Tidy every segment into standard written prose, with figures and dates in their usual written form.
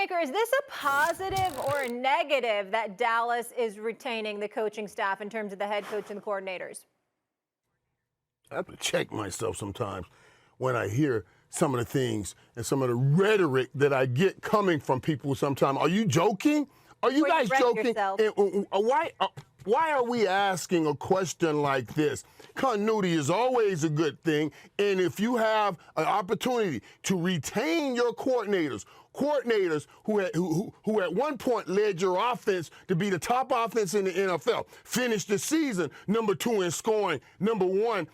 Bookmaker, is this a positive or a negative that Dallas is retaining the coaching staff in terms of the head coach and the coordinators? I have to check myself sometimes when I hear some of the things and some of the rhetoric that I get coming from people sometimes. Are you joking? Are you guys joking? Why are we asking a question like this? Continuity is always a good thing, and if you have an opportunity to retain your coordinators who at one point led your offense to be the top offense in the NFL, finished the season number 2 in scoring, number 1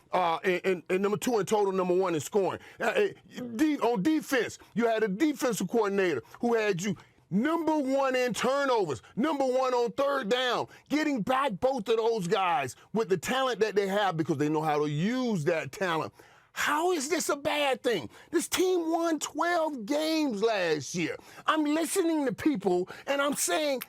and number 2 in total, number 1 in scoring. On defense, you had a defensive coordinator who had you number 1 in turnovers, number 1 on third down, getting back both of those guys with the talent that they have because they know how to use that talent. How is this a bad thing? This team won 12 games last year. I'm listening to people and I'm saying,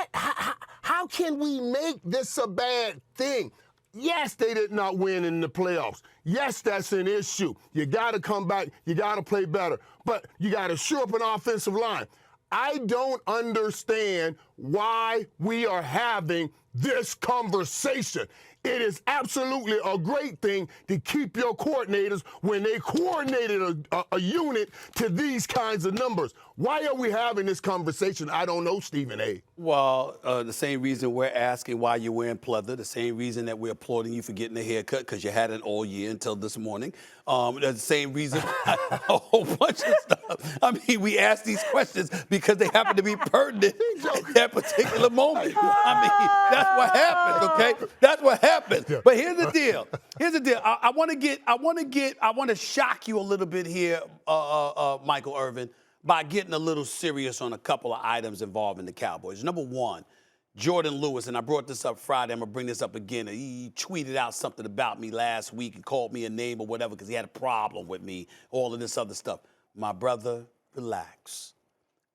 how can we make this a bad thing? Yes, they did not win in the playoffs. Yes, that's an issue. You got to come back. You got to play better. But you got to shore up an offensive line. I don't understand why we are having this conversation. It is absolutely a great thing to keep your coordinators when they coordinated a unit to these kinds of numbers. Why are we having this conversation? I don't know, Stephen A. Well, the same reason we're asking why you're wearing pleather, the same reason that we're applauding you for getting a haircut because you had it all year until this morning. The same reason, a whole bunch of stuff. I mean, we ask these questions because they happen to be pertinent at that particular moment. I mean, that's what happens, okay? That's what happens. Yeah. But here's the deal. Here's the deal. I want to shock you a little bit here, Michael Irvin, by getting a little serious on a couple of items involving the Cowboys. Number one, Jordan Lewis, and I brought this up Friday. I'm going to bring this up again. He tweeted out something about me last week and called me a name or whatever because he had a problem with me, all of this other stuff. My brother, relax.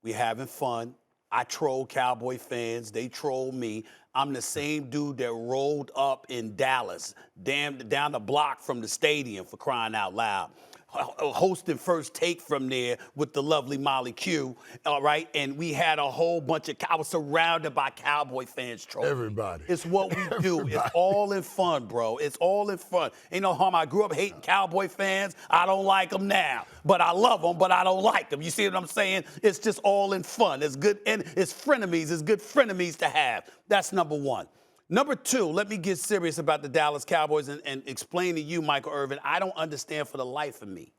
We're having fun. I troll Cowboy fans. They troll me. I'm the same dude that rolled up in Dallas, down the block from the stadium, for crying out loud, hosting First Take from there with the lovely Molly Q, all right? And we had a whole bunch of, I was surrounded by Cowboy fans trolling. Everybody. It's what we do. It's all in fun, bro. It's all in fun. Ain't no harm. I grew up hating Cowboy fans. I don't like them now. But I love them, but I don't like them. You see what I'm saying? It's just all in fun. It's good, and it's frenemies. It's good frenemies to have. That's number one. Number two, let me get serious about the Dallas Cowboys and explain to you, Michael Irvin, I don't understand for the life of me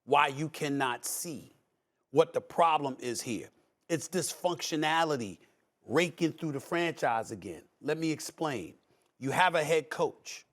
why you cannot see what the problem is here. It's dysfunctionality raking through the franchise again. Let me explain. You have a head coach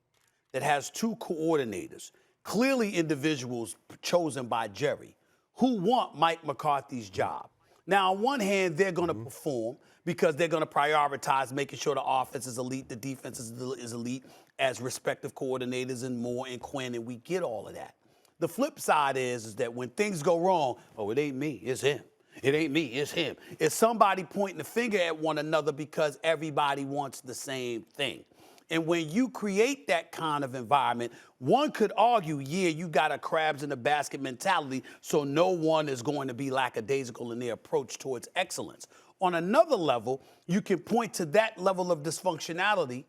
that has 2 coordinators, clearly individuals chosen by Jerry, who want Mike McCarthy's job. Now, on one hand, they're going to perform because they're going to prioritize making sure the offense is elite, the defense is elite as respective coordinators and Moore and Quinn, and we get all of that. The flip side is that when things go wrong, oh, it ain't me, it's him. It ain't me, it's him. It's somebody pointing the finger at one another because everybody wants the same thing. And when you create that kind of environment, one could argue, yeah, you got a crabs in the basket mentality, so no one is going to be lackadaisical in their approach towards excellence. On another level, you can point to that level of dysfunctionality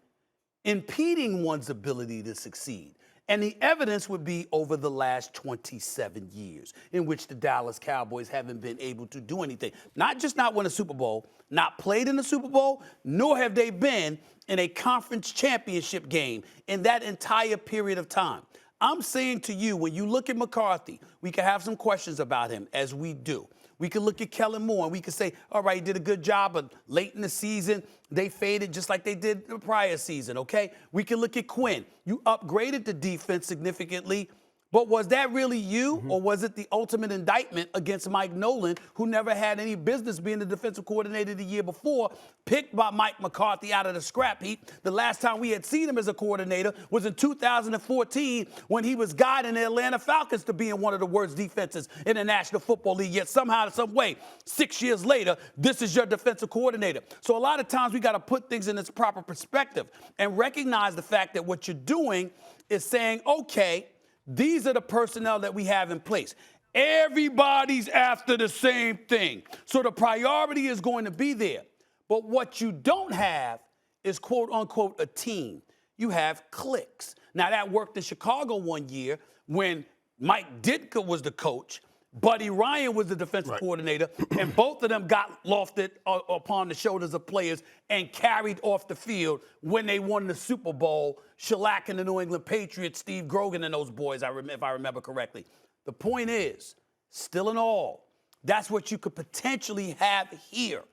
impeding one's ability to succeed. And the evidence would be over the last 27 years in which the Dallas Cowboys haven't been able to do anything. Not just not win a Super Bowl, not played in the Super Bowl, nor have they been in a conference championship game in that entire period of time. I'm saying to you, when you look at McCarthy, we can have some questions about him, as we do. We can look at Kellerman and we can say, all right, he did a good job, but late in the season, they faded just like they did the prior season, okay? We can look at Quinn. You upgraded the defense significantly, but was that really you, or was it the ultimate indictment against Mike Nolan, who never had any business being the defensive coordinator the year before, picked by Mike McCarthy out of the scrap heap? The last time we had seen him as a coordinator was in 2014 when he was guiding the Atlanta Falcons to being one of the worst defenses in the National Football League. Yet somehow, some way, 6 years later, this is your defensive coordinator. So a lot of times we got to put things in its proper perspective and recognize the fact that what you're doing is saying, okay, these are the personnel that we have in place. Everybody's after the same thing. So the priority is going to be there. But what you don't have is, quote unquote, a team. You have cliques. Now, that worked in Chicago one year when Mike Ditka was the coach, Buddy Ryan was the defensive coordinator, and both of them got lofted upon the shoulders of players and carried off the field when they won the Super Bowl, shellacking the New England Patriots, Steve Grogan and those boys, if I remember correctly. The point is, still in all, that's what you could potentially have here.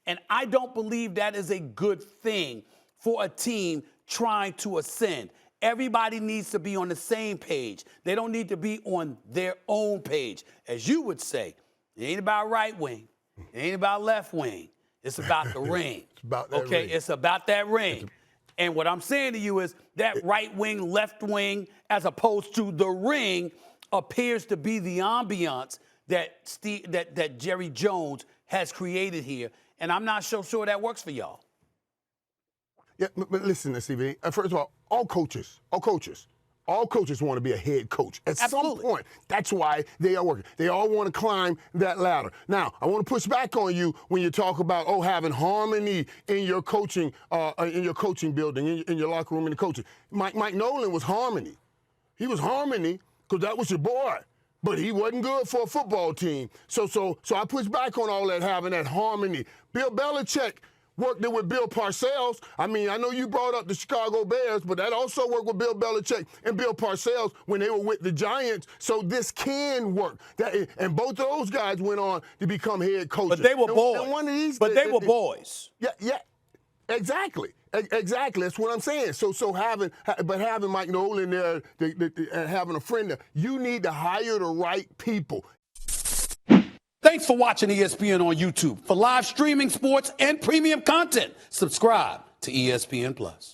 And I don't believe that is a good thing for a team trying to ascend. Everybody needs to be on the same page. They don't need to be on their own page. As you would say, it ain't about right wing. It ain't about left wing. It's about the ring. It's about that ring. It's about that ring. And what I'm saying to you is that right wing, left wing, as opposed to the ring, appears to be the ambiance that Jerry Jones has created here. And I'm not so sure that works for y'all. Yeah, but listen, Stevie. First of all coaches want to be a head coach at some point. That's why they are working. They all want to climb that ladder. Now, I want to push back on you when you talk about having harmony in your coaching building, in your locker room, in the coaching. Mike Nolan was harmony. He was harmony because that was your boy. But he wasn't good for a football team. So I push back on all that, having that harmony. Bill Belichick worked it with Bill Parcells. I mean, I know you brought up the Chicago Bears, but that also worked with Bill Belichick and Bill Parcells when they were with the Giants. So this can work. And both of those guys went on to become head coaches. But they were boys. And one of these, they were boys. Yeah, exactly. Exactly. That's what I'm saying. So having Mike Nolan there, having a friend there, you need to hire the right people. Thanks for watching ESPN on YouTube. For live streaming sports and premium content, subscribe to ESPN+.